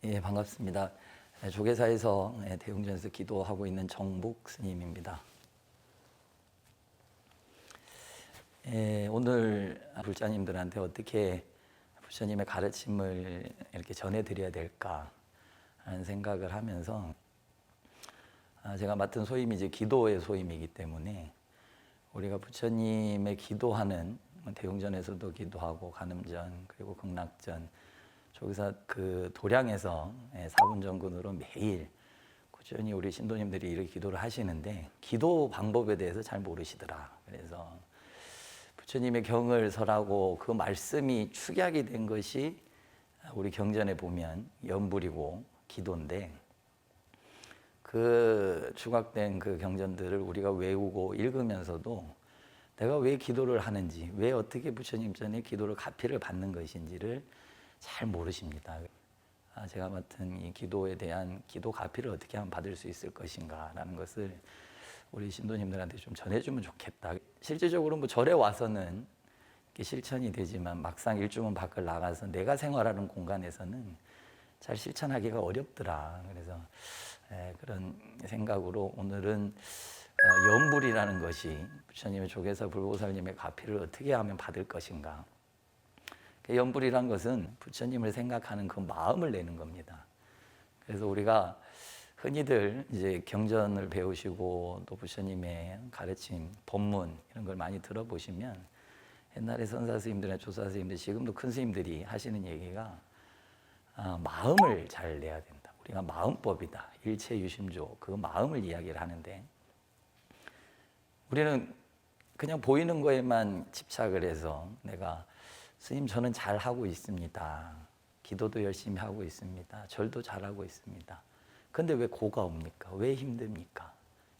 예, 반갑습니다. 조계사에서 대웅전에서 기도하고 있는 정복 스님입니다. 오늘 불자님들한테 어떻게 부처님의 가르침을 이렇게 전해드려야 될까 하는 생각을 하면서 제가 맡은 소임이 이제 기도의 소임이기 때문에 우리가 부처님의 기도하는 대웅전에서도 기도하고 간음전 그리고 극락전 조계사 그 도량에서 사분전근으로 매일 꾸준히 우리 신도님들이 이렇게 기도를 하시는데 기도 방법에 대해서 잘 모르시더라. 그래서 부처님의 경을 설하고 그 말씀이 축약이 된 것이 우리 경전에 보면 연불이고 기도인데 그 축약된 그 경전들을 우리가 외우고 읽으면서도 내가 왜 기도를 하는지, 왜 어떻게 부처님 전에 기도를 가피를 받는 것인지를 잘 모르십니다. 제가 맡은 이 기도에 대한 기도 가피를 어떻게 하면 받을 수 있을 것인가라는 것을 우리 신도님들한테 좀 전해주면 좋겠다. 실질적으로 뭐 절에 와서는 실천이 되지만 막상 일주문 밖을 나가서 내가 생활하는 공간에서는 잘 실천하기가 어렵더라. 그래서 그런 생각으로 오늘은 연불이라는 것이 부처님의 조계사 불보살님의 가피를 어떻게 하면 받을 것인가. 연불이란 것은 부처님을 생각하는 그 마음을 내는 겁니다. 그래서 우리가 흔히들 이제 경전을 배우시고 또 부처님의 가르침, 법문 이런 걸 많이 들어보시면 옛날에 선사 스님들이나 조사 스님들, 지금도 큰 스님들이 하시는 얘기가 마음을 잘 내야 된다. 우리가 마음법이다. 일체 유심조 그 마음을 이야기를 하는데 우리는 그냥 보이는 거에만 집착을 해서 내가 스님 저는 잘하고 있습니다. 기도도 열심히 하고 있습니다. 절도 잘하고 있습니다. 근데 왜 고가 옵니까? 왜 힘듭니까?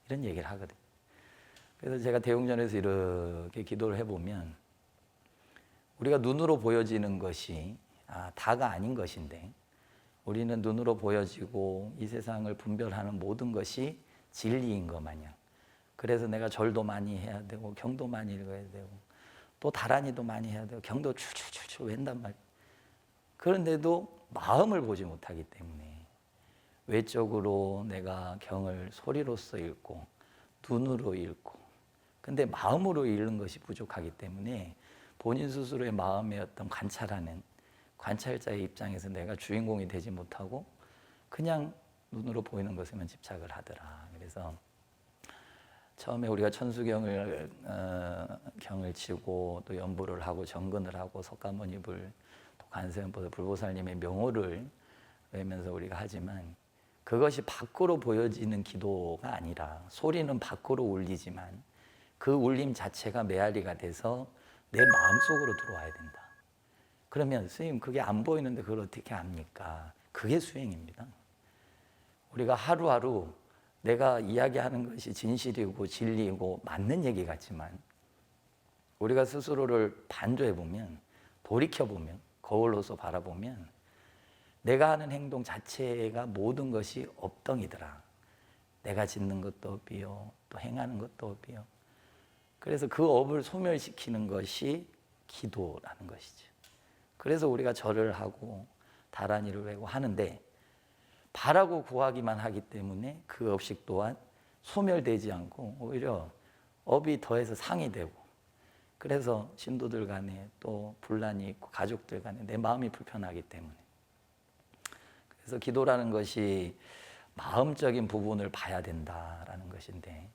이런 얘기를 하거든요. 그래서 제가 대웅전에서 이렇게 기도를 해보면 우리가 눈으로 보여지는 것이 다가 아닌 것인데 우리는 눈으로 보여지고 이 세상을 분별하는 모든 것이 진리인 것 마냥 그래서 내가 절도 많이 해야 되고 경도 많이 읽어야 되고 또 다란이도 많이 해야 되고 경도 출출출출 웬단 말이에요. 그런데도 마음을 보지 못하기 때문에 외적으로 내가 경을 소리로서 읽고 눈으로 읽고 근데 마음으로 읽는 것이 부족하기 때문에 본인 스스로의 마음의 어떤 관찰하는 관찰자의 입장에서 내가 주인공이 되지 못하고 그냥 눈으로 보이는 것에만 집착을 하더라. 그래서 처음에 우리가 천수경을 경을 치고 또 연불을 하고 정근을 하고 석가모니불 또 관세음보살 불보살님의 명호를 외면서 우리가 하지만 그것이 밖으로 보여지는 기도가 아니라 소리는 밖으로 울리지만 그 울림 자체가 메아리가 돼서 내 마음속으로 들어와야 된다. 그러면 스님 그게 안 보이는데 그걸 어떻게 합니까? 그게 수행입니다. 우리가 하루하루 내가 이야기하는 것이 진실이고 진리이고 맞는 얘기 같지만 우리가 스스로를 반조해보면 돌이켜보면 거울로서 바라보면 내가 하는 행동 자체가 모든 것이 업덩이더라. 내가 짓는 것도 업이요 또 행하는 것도 업이요. 그래서 그 업을 소멸시키는 것이 기도라는 것이죠. 그래서 우리가 절을 하고 다란이를 외고 하는데 바라고 구하기만 하기 때문에 그 업식 또한 소멸되지 않고 오히려 업이 더해서 상이 되고 그래서 신도들 간에 또 분란이 있고 가족들 간에 내 마음이 불편하기 때문에 그래서 기도라는 것이 마음적인 부분을 봐야 된다라는 것인데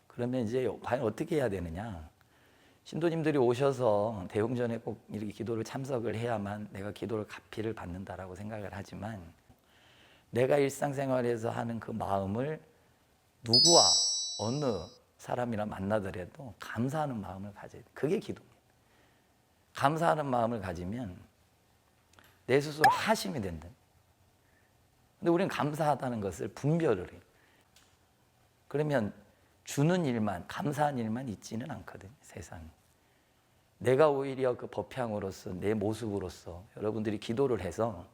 그러면 이제 과연 어떻게 해야 되느냐? 신도님들이 오셔서 대웅전에 꼭 이렇게 기도를 참석을 해야만 내가 기도를 가피를 받는다라고 생각을 하지만 내가 일상생활에서 하는 그 마음을 누구와 어느 사람이랑 만나더라도 감사하는 마음을 가져야 돼. 그게 기도입니다. 감사하는 마음을 가지면 내 스스로 하심이 된다. 근데 우리는 감사하다는 것을 분별을 해요. 그러면 주는 일만, 감사한 일만 있지는 않거든요, 세상에. 내가 오히려 그 법향으로서, 내 모습으로서 여러분들이 기도를 해서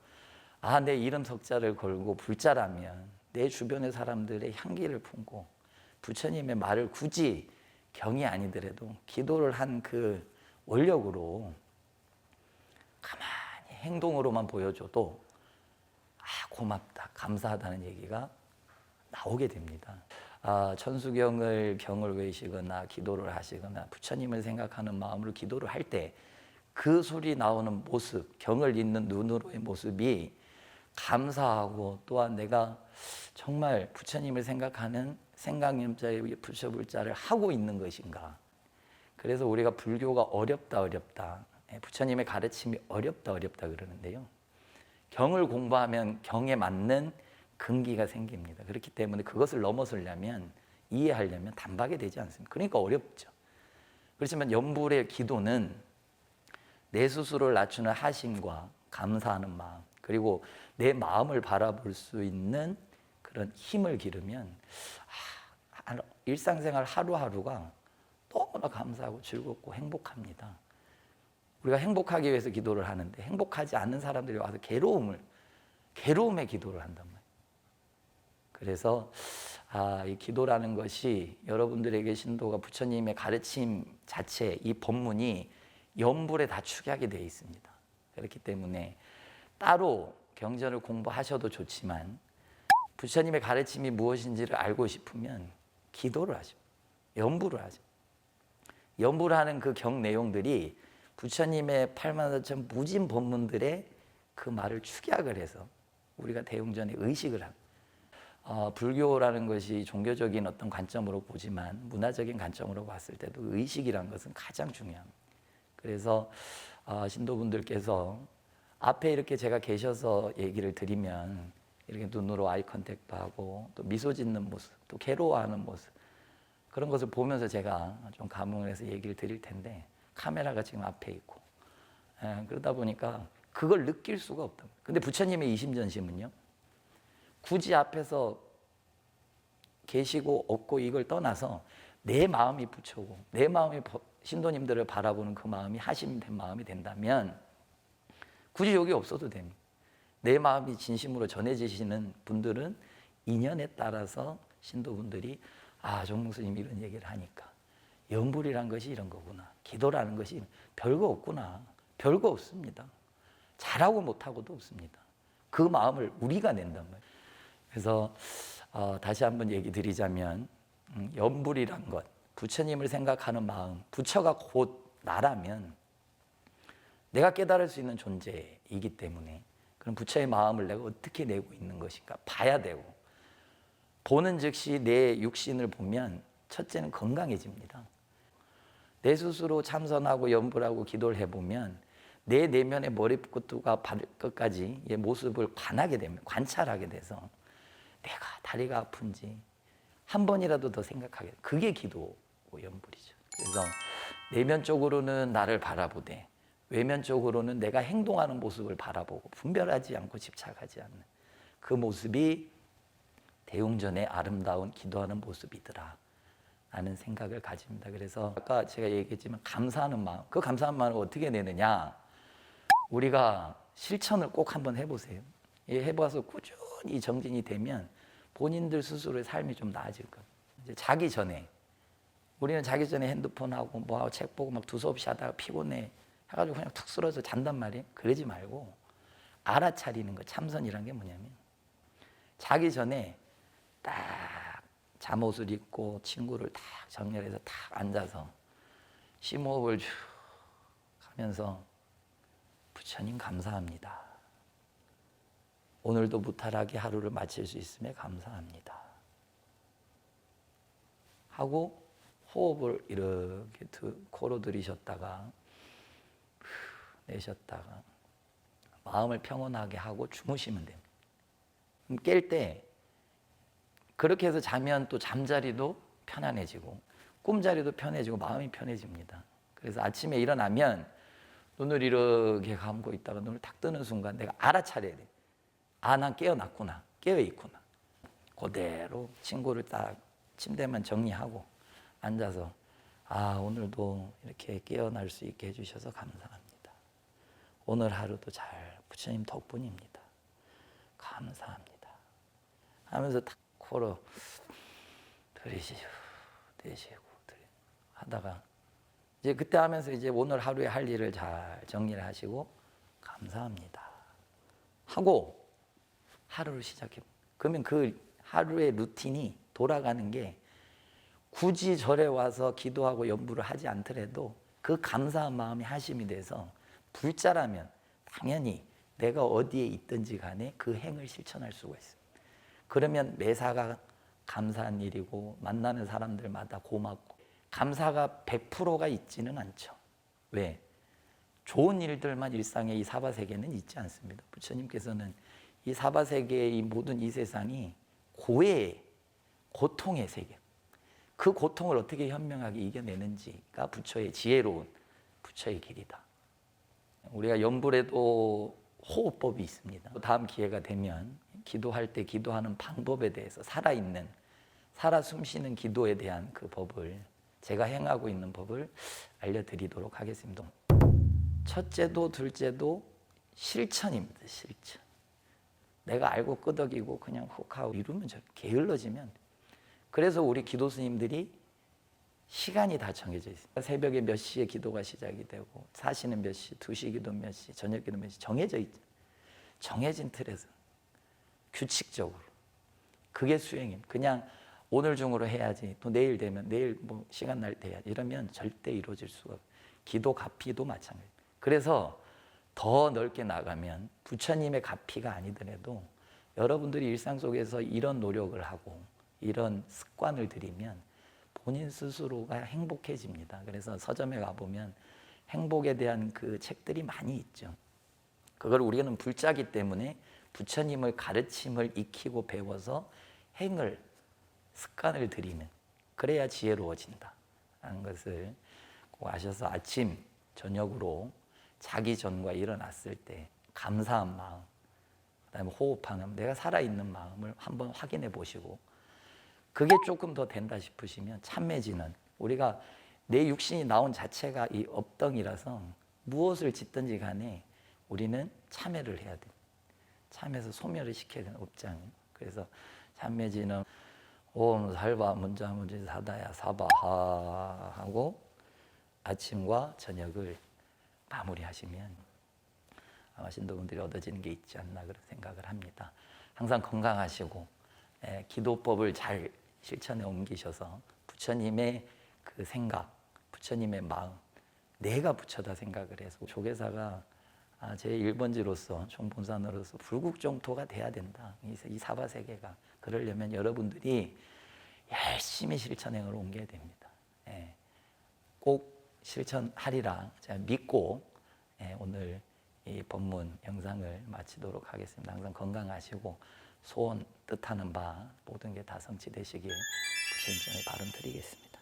내 이름 석자를 걸고 불자라면 내 주변의 사람들의 향기를 품고 부처님의 말을 굳이 경이 아니더라도 기도를 한 그 원력으로 가만히 행동으로만 보여줘도 고맙다, 감사하다는 얘기가 나오게 됩니다. 천수경을 경을 외시거나 기도를 하시거나 부처님을 생각하는 마음으로 기도를 할 때 그 소리 나오는 모습, 경을 잇는 눈으로의 모습이 감사하고, 또한 내가 정말 부처님을 생각하는 생각념자의 부처불자를 하고 있는 것인가. 그래서 우리가 불교가 어렵다 부처님의 가르침이 어렵다 그러는데요, 경을 공부하면 경에 맞는 근기가 생깁니다. 그렇기 때문에 그것을 넘어서려면, 이해하려면 단박에 되지 않습니다. 그러니까 어렵죠. 그렇지만 염불의 기도는 내 스스로를 낮추는 하심과 감사하는 마음, 그리고 내 마음을 바라볼 수 있는 그런 힘을 기르면 일상생활 하루하루가 너무나 감사하고 즐겁고 행복합니다. 우리가 행복하기 위해서 기도를 하는데 행복하지 않는 사람들이 와서 괴로움의 기도를 한단 말이에요. 그래서 이 기도라는 것이 여러분들에게 신도가 부처님의 가르침 자체, 이 법문이 염불에 다 축약이 되어 있습니다. 그렇기 때문에 따로 경전을 공부하셔도 좋지만 부처님의 가르침이 무엇인지를 알고 싶으면 기도를 하죠. 염불을 하죠. 염불하는 그 경 내용들이 부처님의 84,000 무진 법문들의 그 말을 축약을 해서 우리가 대웅전에 의식을 합니다. 불교라는 것이 종교적인 어떤 관점으로 보지만 문화적인 관점으로 봤을 때도 의식이라는 것은 가장 중요합니다. 그래서 신도분들께서 앞에 이렇게 제가 계셔서 얘기를 드리면 이렇게 눈으로 아이 컨택도 하고 또 미소 짓는 모습, 또 괴로워하는 모습, 그런 것을 보면서 제가 좀 감흥을 해서 얘기를 드릴 텐데 카메라가 지금 앞에 있고 그러다 보니까 그걸 느낄 수가 없다. 근데 부처님의 이심전심은요, 굳이 앞에서 계시고 없고 이걸 떠나서 내 마음이 부처고 내 마음이 신도님들을 바라보는 그 마음이 하심된 마음이 된다면 굳이 여기 없어도 됩니다. 내 마음이 진심으로 전해지시는 분들은 인연에 따라서 신도분들이 정목스님 이런 얘기를 하니까 염불이란 것이 이런 거구나, 기도라는 것이 별거 없구나, 별거 없습니다. 잘하고 못하고도 없습니다. 그 마음을 우리가 낸단 말이에요. 그래서 다시 한번 얘기 드리자면 염불이란 것, 부처님을 생각하는 마음, 부처가 곧 나라면 내가 깨달을 수 있는 존재이기 때문에 그럼 부처의 마음을 내가 어떻게 내고 있는 것인가 봐야 되고, 보는 즉시 내 육신을 보면 첫째는 건강해집니다. 내 스스로 참선하고 염불하고 기도를 해보면 내 내면의 머리부터 발끝까지 의 모습을 관찰하게 돼서 내가 다리가 아픈지 한 번이라도 더 생각하게 돼. 그게 기도고 염불이죠. 그래서 내면적으로는 나를 바라보되 외면적으로는 내가 행동하는 모습을 바라보고 분별하지 않고 집착하지 않는 그 모습이 대웅전의 아름다운 기도하는 모습이더라 라는 생각을 가집니다. 그래서 아까 제가 얘기했지만 감사하는 마음, 그 감사한 마음을 어떻게 내느냐, 우리가 실천을 꼭 한번 해보세요. 해봐서 꾸준히 정진이 되면 본인들 스스로의 삶이 좀 나아질 거예요. 이제 자기 전에, 우리는 자기 전에 핸드폰하고 뭐하고 책 보고 막 두서없이 하다가 피곤해 해가지고 그냥 툭 쓰러져 잔단 말이에요. 그러지 말고 알아차리는 거, 참선이란 게 뭐냐면 자기 전에 딱 잠옷을 입고 친구를 딱 정렬해서 딱 앉아서 심호흡을 쭉 하면서 부처님 감사합니다. 오늘도 무탈하게 하루를 마칠 수 있음에 감사합니다. 하고 호흡을 이렇게 코로 들이셨다가 내셨다가 마음을 평온하게 하고 주무시면 됩니다. 깰 때 그렇게 해서 자면 또 잠자리도 편안해지고 꿈자리도 편해지고 마음이 편해집니다. 그래서 아침에 일어나면 눈을 이렇게 감고 있다가 눈을 탁 뜨는 순간 내가 알아차려야 돼. 난 깨어났구나, 깨어있구나. 그대로 친구를 딱 침대만 정리하고 앉아서 오늘도 이렇게 깨어날 수 있게 해주셔서 감사합니다. 오늘 하루도 잘 부처님 덕분입니다. 감사합니다. 하면서 딱 코로 들이쉬고 내쉬고 하다가 이제 그때 하면서 이제 오늘 하루에 할 일을 잘 정리를 하시고 감사합니다 하고 하루를 시작해. 그러면 그 하루의 루틴이 돌아가는 게 굳이 절에 와서 기도하고 연부를 하지 않더라도 그 감사한 마음이 하심이 돼서 불자라면 당연히 내가 어디에 있든지 간에 그 행을 실천할 수가 있어요. 그러면 매사가 감사한 일이고 만나는 사람들마다 고맙고 감사가 100%가 있지는 않죠. 왜? 좋은 일들만 일상에 이 사바세계는 있지 않습니다. 부처님께서는 이 사바세계의 이 모든 이 세상이 고해의 고통의 세계, 그 고통을 어떻게 현명하게 이겨내는지가 부처의 지혜로운 부처의 길이다. 우리가 연불에도 호흡법이 있습니다. 다음 기회가 되면 기도할 때 기도하는 방법에 대해서 살아있는, 살아 숨쉬는 기도에 대한 그 법을, 제가 행하고 있는 법을 알려드리도록 하겠습니다. 첫째도 둘째도 실천입니다. 실천. 내가 알고 끄덕이고 그냥 훅 하고 이러면 게을러지면. 그래서 우리 기도 스님들이 시간이 다 정해져 있어요. 새벽에 몇 시에 기도가 시작이 되고, 사시는 몇 시, 2시 기도 몇 시, 저녁 기도 몇 시 정해져 있죠. 정해진 틀에서 규칙적으로. 그게 수행입니다. 그냥 오늘 중으로 해야지, 또 내일 되면 내일 뭐 시간 날 때 해야지, 이러면 절대 이루어질 수가 없어요. 기도 가피도 마찬가지예요. 그래서 더 넓게 나가면 부처님의 가피가 아니더라도 여러분들이 일상 속에서 이런 노력을 하고 이런 습관을 들이면 본인 스스로가 행복해집니다. 그래서 서점에 가보면 행복에 대한 그 책들이 많이 있죠. 그걸 우리는 불자기 때문에 부처님의 가르침을 익히고 배워서 행을, 습관을 들이는, 그래야 지혜로워진다 라는 것을 꼭 아셔서 아침, 저녁으로 자기 전과 일어났을 때 감사한 마음, 그다음에 호흡하는, 내가 살아있는 마음을 한번 확인해 보시고, 그게 조금 더 된다 싶으시면 참매진은, 우리가 내 육신이 나온 자체가 이 업덩이라서 무엇을 짓든지 간에 우리는 참회를 해야 돼. 참회해서 소멸을 시켜야 되는 업장. 그래서 참매진은 옴 살바 문자문지 사다야 사바하 하고 아침과 저녁을 마무리하시면 아마 신도분들이 얻어지는 게 있지 않나 그런 생각을 합니다. 항상 건강하시고 기도법을 잘 실천에 옮기셔서 부처님의 그 생각, 부처님의 마음, 내가 부처다 생각을 해서 조계사가 제 1번지로서 총본산으로서 불국정토가 돼야 된다. 이 사바세계가. 그러려면 여러분들이 열심히 실천행으로 옮겨야 됩니다. 꼭 실천하리라 제가 믿고 오늘 이 법문 영상을 마치도록 하겠습니다. 항상 건강하시고 소원 뜻하는 바 모든 게 다 성취되시길 부처님 전에 발언드리겠습니다.